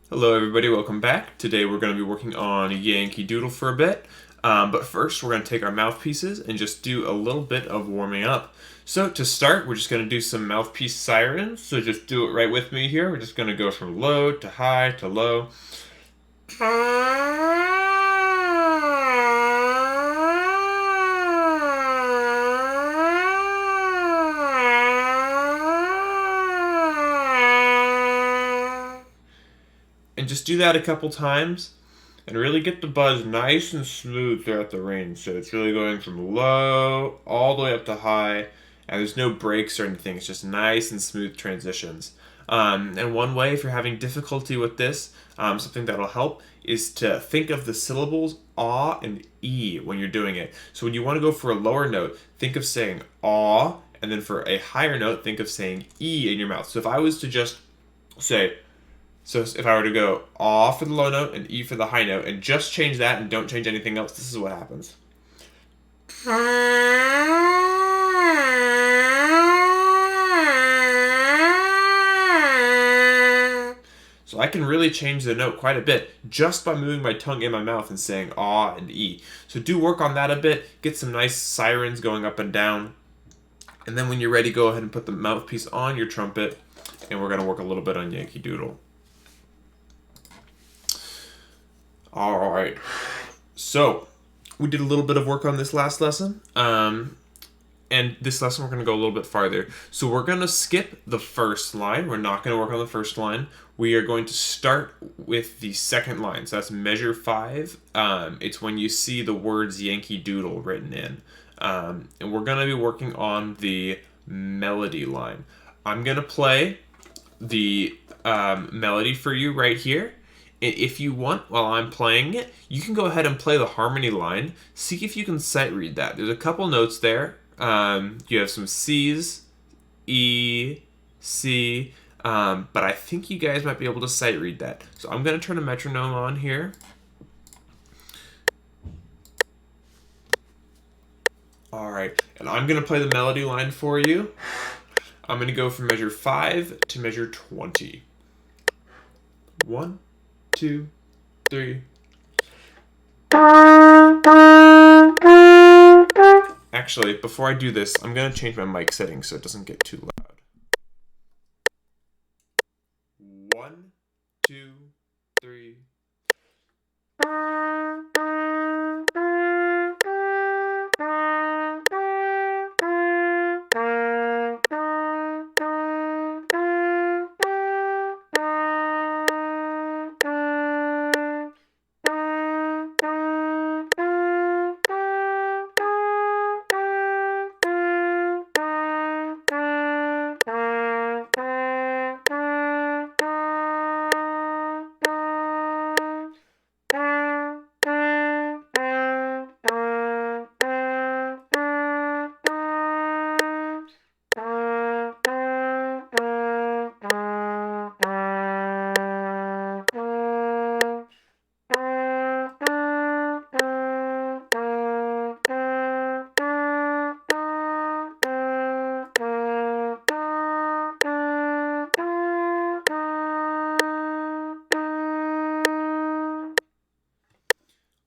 Hello everybody, welcome back. Today we're going to be working on Yankee Doodle for a bit. But first we're going to take our mouthpieces and just do a little bit of warming up. So to start, we're just going to do some Mouthpiece Sirens. So just do it right with me here. We're just going to go from low to high to low. And just do that a couple times and really get the buzz nice and smooth throughout the range. So it's really going from low all the way up to high, and there's no breaks or anything. It's just nice and smooth transitions. And one way, if you're having difficulty with this, something that'll help is to think of the syllables ah and e when you're doing it. So when you want to go for a lower note, think of saying ah, and then for a higher note, think of saying e in your mouth. So if I was to just say, so if I were to go ah for the low note and e for the high note and just change that and don't change anything else, this is what happens. So I can really change the note quite a bit just by moving my tongue in my mouth and saying ah and e. So do work on that a bit, get some nice sirens going up and down. And then when you're ready, go ahead and put the mouthpiece on your trumpet, and we're going to work a little bit on Yankee Doodle. All right, so we did a little bit of work on this last lesson, and this lesson we're going to go a little bit farther. So we're going to skip the first line. We're not going to work on the first line. We are going to start with the second line. So that's measure 5. It's when you see the words Yankee Doodle written in. And we're going to be working on the melody line. I'm going to play the melody for you right here. If you want, while I'm playing it, you can go ahead and play the harmony line. See if you can sight read that. There's a couple notes there. You have some C's, E, C, but I think you guys might be able to sight read that. So I'm going to turn a metronome on here. All right, and I'm going to play the melody line for you. I'm going to go from measure 5 to measure 20. 1, 2, 3. Actually, before I do this, I'm going to change my mic settings so it doesn't get too loud. 1, 2, 3.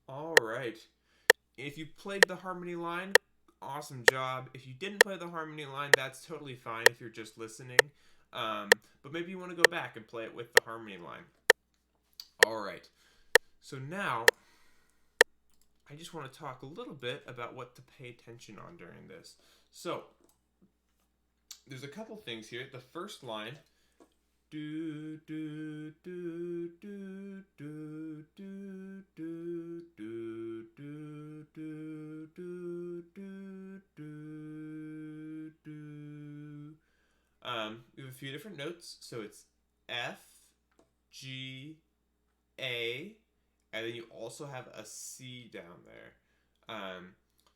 All right. If you played the harmony line, awesome job. If you didn't play the harmony line, that's totally fine if you're just listening. But maybe you want to go back and play it with the harmony line. All right. So now, I just want to talk a little bit about what to pay attention on during this. So, there's a couple things here. The first line, do do do do do do do do do do do do do. We have a few different notes, so it's F, G, A, and then you also have a C down there.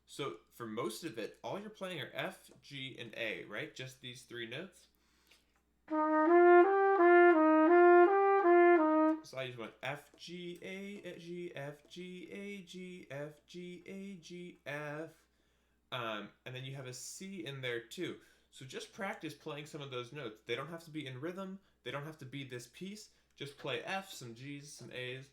So for most of it, all you're playing are F, G, and A, right? Just these 3 notes. So I just went F, G, A, G, F, G, A, G, F, G, A, G, F. And then you have a C in there too. So just practice playing some of those notes. They don't have to be in rhythm. They don't have to be this piece. just play F, some G's, some A's.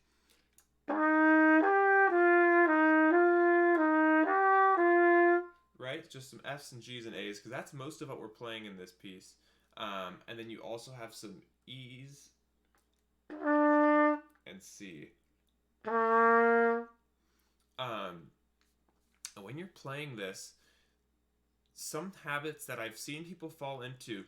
Right? Just some F's and G's and A's, because that's most of what we're playing in this piece. And then you also have some E's and C. And when you're playing this, some habits that I've seen people fall into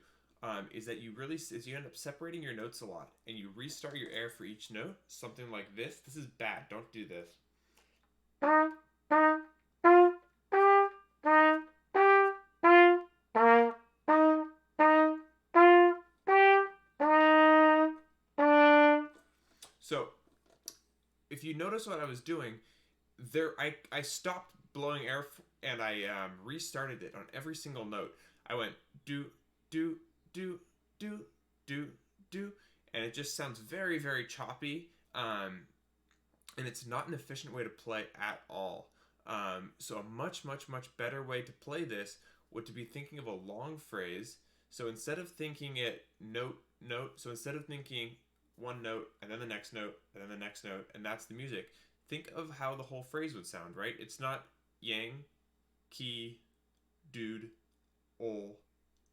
is that you end up separating your notes a lot, and you restart your air for each note. Something like this. This is bad. Don't do this. So, if you notice what I was doing, I stopped blowing air and I restarted it on every single note. I went do, do, do, do, do, do, and it just sounds very, very choppy, and it's not an efficient way to play at all. So a much, much, much better way to play this would to be thinking of a long phrase. So instead of thinking it note, note, so instead of thinking one note and then the next note and then the next note and that's the music, think of how the whole phrase would sound, right? It's not Yankee Doodle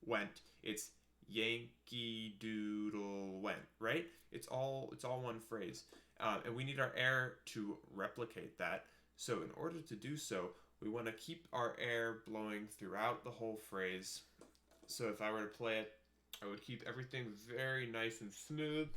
went. It's Yankee Doodle went, right? It's all one phrase. And we need our air to replicate that. So in order to do so, we want to keep our air blowing throughout the whole phrase. So if I were to play it, I would keep everything very nice and smooth.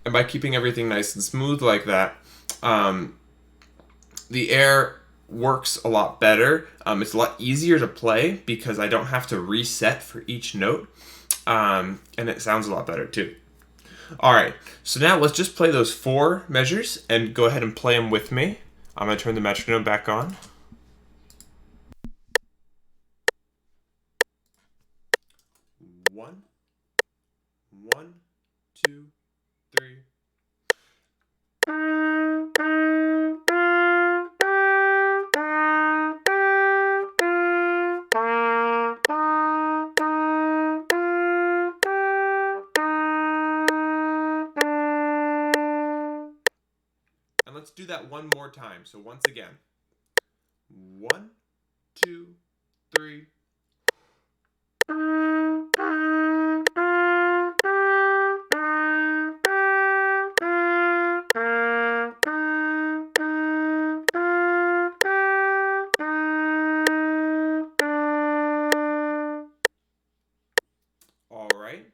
And by keeping everything nice and smooth like that, the air works a lot better. It's a lot easier to play because I don't have to reset for each note. And it sounds a lot better too. Alright, so now let's just play those 4 measures and go ahead and play them with me. I'm going to turn the metronome back on. 1, 1, 2, 3. And let's do that one more time. So once again. 1, 2, 3. Alright.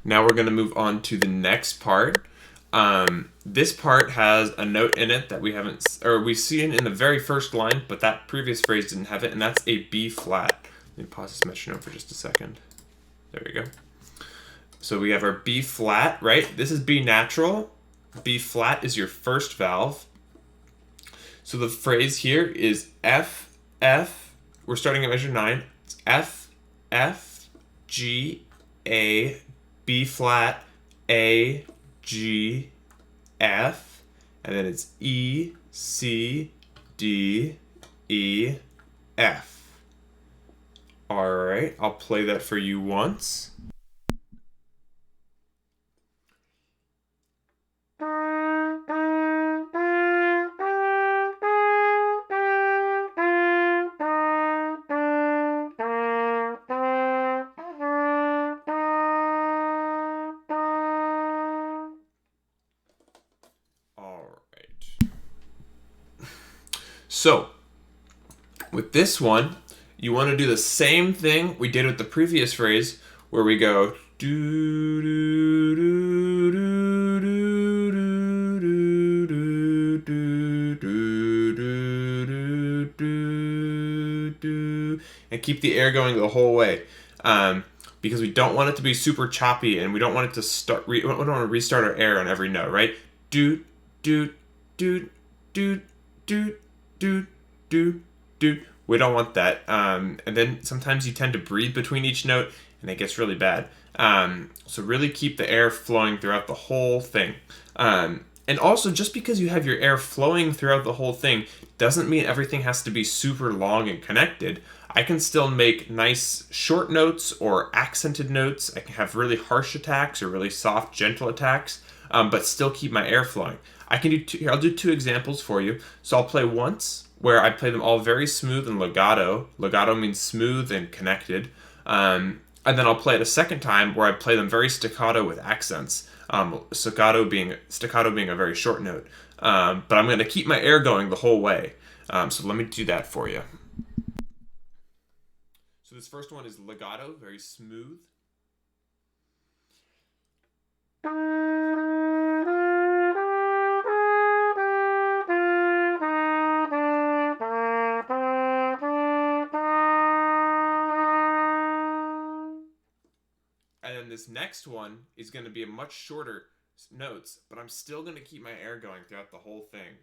Now we're going to move on to the next part. This part has a note in it that we've seen in the very first line, but that previous phrase didn't have it, and that's a B flat. Let me pause this metronome for just a second. There we go. So we have our B flat, right? This is B natural. B flat is your first valve. So the phrase here is F, F. We're starting at measure 9. It's F, F, G, A, B flat, A, G, F, and then it's E, C, D, E, F. Alright, I'll play that for you once. So, with this one, you want to do the same thing we did with the previous phrase, where we go do do do do do do do do do do, and keep the air going the whole way, because we don't want it to be super choppy, and we don't want it to start. We don't want to restart our air on every note, right? Do do do do do do do do. We don't want that. And then sometimes you tend to breathe between each note, and it gets really bad. So really keep the air flowing throughout the whole thing. And also, just because you have your air flowing throughout the whole thing doesn't mean everything has to be super long and connected. I can still make nice short notes or accented notes. I can have really harsh attacks or really soft, gentle attacks, but still keep my air flowing. I can do here. I'll do two examples for you. So I'll play once where I play them all very smooth and legato. Legato means smooth and connected. And then I'll play it a second time where I play them very staccato with accents. Staccato being a very short note. But I'm going to keep my air going the whole way. So let me do that for you. So this first one is legato, very smooth. And then this next one is going to be a much shorter notes, but I'm still going to keep my air going throughout the whole thing.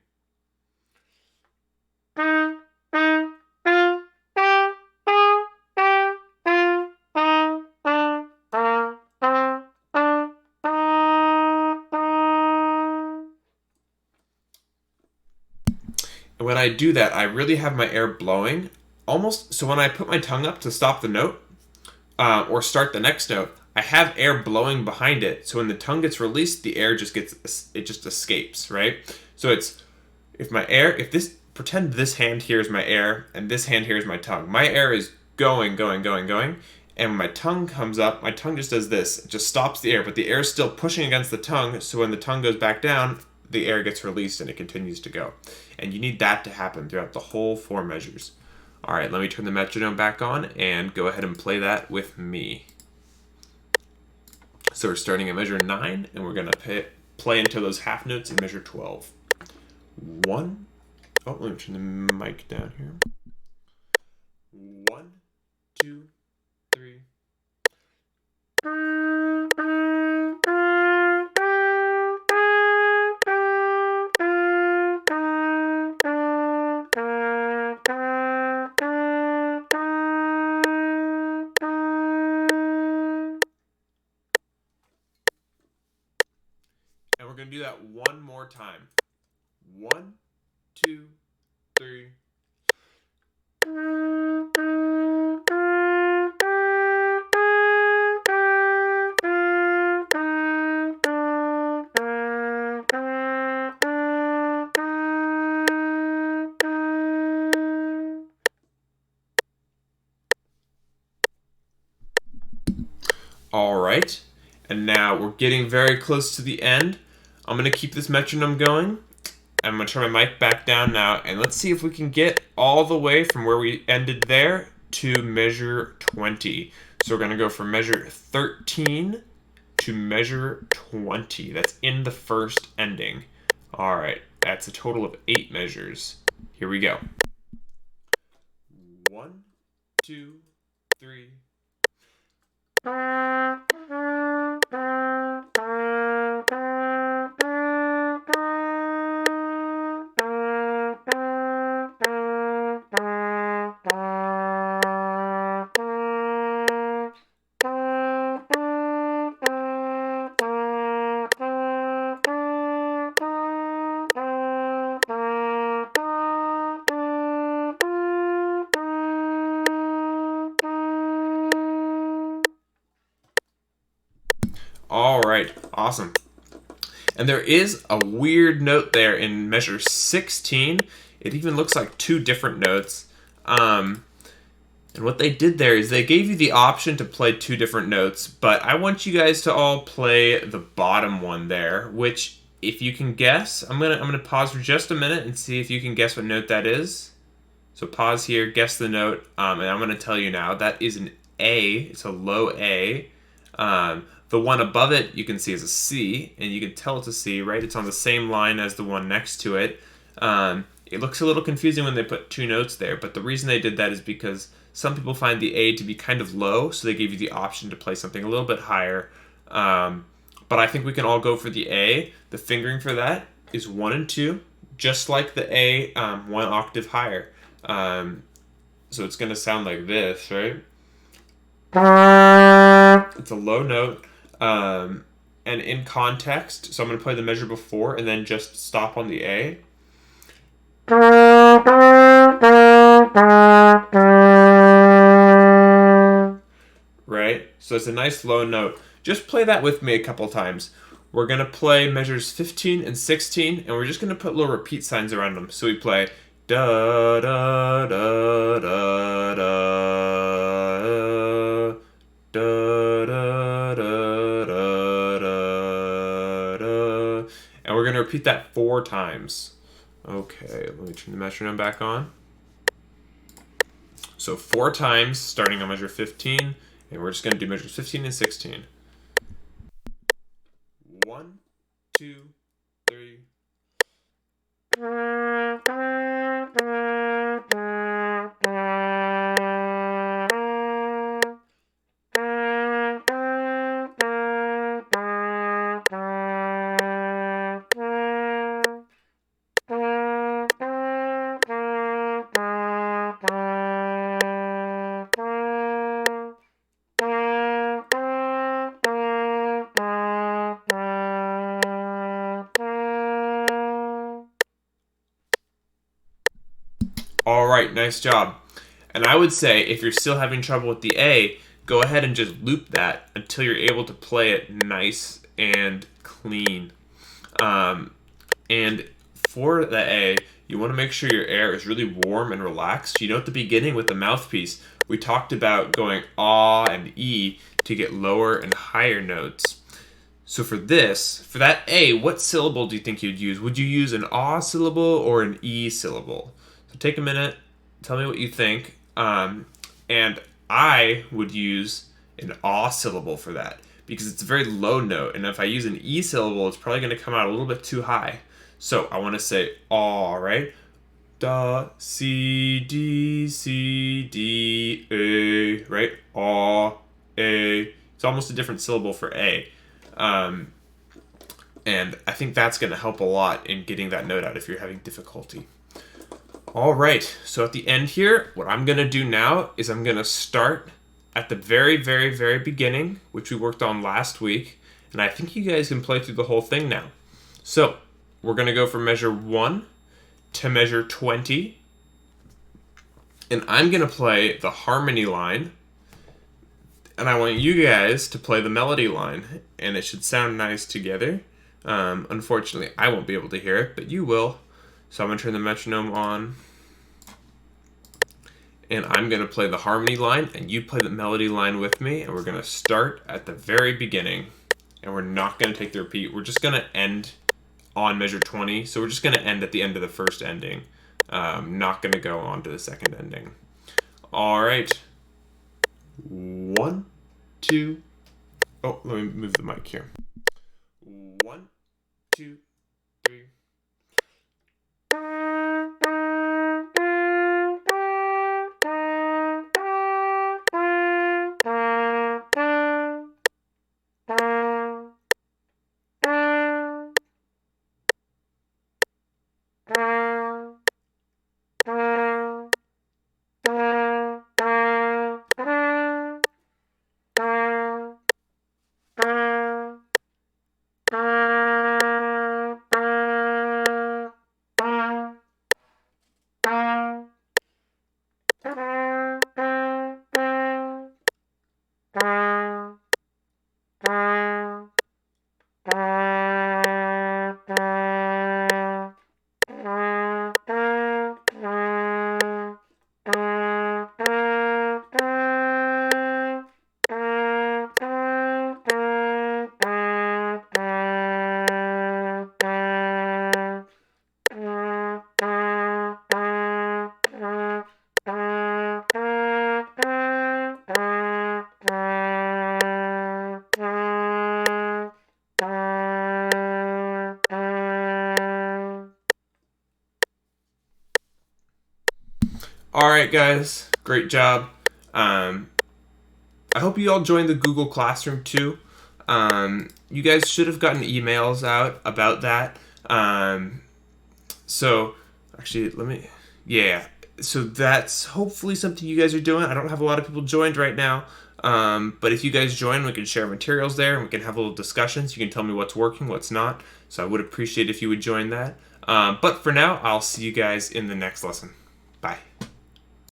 And when I do that, I really have my air blowing, almost. So when I put my tongue up to stop the note, or start the next note, I have air blowing behind it. So when the tongue gets released, the air just escapes, right? So pretend this hand here is my air and this hand here is my tongue. My air is going. And when my tongue comes up, my tongue just does this. It just stops the air, but the air is still pushing against the tongue. So when the tongue goes back down, the air gets released and it continues to go. And you need that to happen throughout the whole 4 measures. All right, let me turn the metronome back on and go ahead and play that with me. So we're starting at measure 9, and we're going to play into those half notes in measure 12. 1. Oh, let me turn the mic down here. 1, 2, 3. And we're going to do that one more time. 1, 2, 3. All right, and now we're getting very close to the end. I'm going to keep this metronome going. I'm going to turn my mic back down now, and let's see if we can get all the way from where we ended there to measure 20. So we're going to go from measure 13 to measure 20. That's in the first ending. All right, that's a total of 8 measures. Here we go. 1, 2, 3. All right, awesome. And there is a weird note there in measure 16. It even looks like 2 different notes. And what they did there is they gave you the option to play 2 different notes, but I want you guys to all play the bottom one there, which if you can guess, I'm gonna pause for just a minute and see if you can guess what note that is. So pause here, guess the note, and I'm gonna tell you now. That is an A. It's a low A. The one above it you can see is a C, and you can tell it's a C, right? It's on the same line as the one next to it. It looks a little confusing when they put 2 notes there, but the reason they did that is because some people find the A to be kind of low, so they gave you the option to play something a little bit higher. But I think we can all go for the A. The fingering for that is 1 and 2, just like the A, 1 octave higher. So it's going to sound like this, right? It's a low note. And in context, so I'm going to play the measure before and then just stop on the A. Right? So it's a nice low note. Just play that with me a couple times. We're going to play measures 15 and 16, and we're just going to put little repeat signs around them. So we play da da da da da da da da da da, and we're going to repeat that 4 times. Okay, let me turn the metronome back on. So 4 times, starting on measure 15, and we're just going to do measures 15 and 16. 1, 2, 3. All right, nice job. And I would say if you're still having trouble with the A, go ahead and just loop that until you're able to play it nice and clean. And for the A, you want to make sure your air is really warm and relaxed. You know, at the beginning with the mouthpiece, we talked about going ah and E to get lower and higher notes. So for that A, what syllable do you think you'd use? Would you use an ah syllable or an E syllable? So take a minute, tell me what you think. And I would use an ah syllable for that because it's a very low note. And if I use an E syllable, it's probably going to come out a little bit too high. So I want to say ah, right? Da, C, D, C, D, A, right? Ah, A. It's almost a different syllable for A. And I think that's going to help a lot in getting that note out if you're having difficulty. All right, so at the end here, what I'm going to do now is I'm going to start at the very, very, very beginning, which we worked on last week, and I think you guys can play through the whole thing now. So we're going to go from measure 1 to measure 20, and I'm going to play the harmony line, and I want you guys to play the melody line, and it should sound nice together. Unfortunately, I won't be able to hear it, but you will. So I'm going to turn the metronome on, and I'm going to play the harmony line, and you play the melody line with me, and we're going to start at the very beginning, and we're not going to take the repeat. We're just going to end on measure 20, so we're just going to end at the end of the first ending. Not going to go on to the second ending. All right. 1, 2. Oh, let me move the mic here. 1, 2, 3. All right, guys, great job. I hope you all joined the Google Classroom too. You guys should have gotten emails out about that. So actually, So that's hopefully something you guys are doing. I don't have a lot of people joined right now. But if you guys join, we can share materials there and we can have little discussions. You can tell me what's working, what's not. So I would appreciate if you would join that. But for now, I'll see you guys in the next lesson. Bye.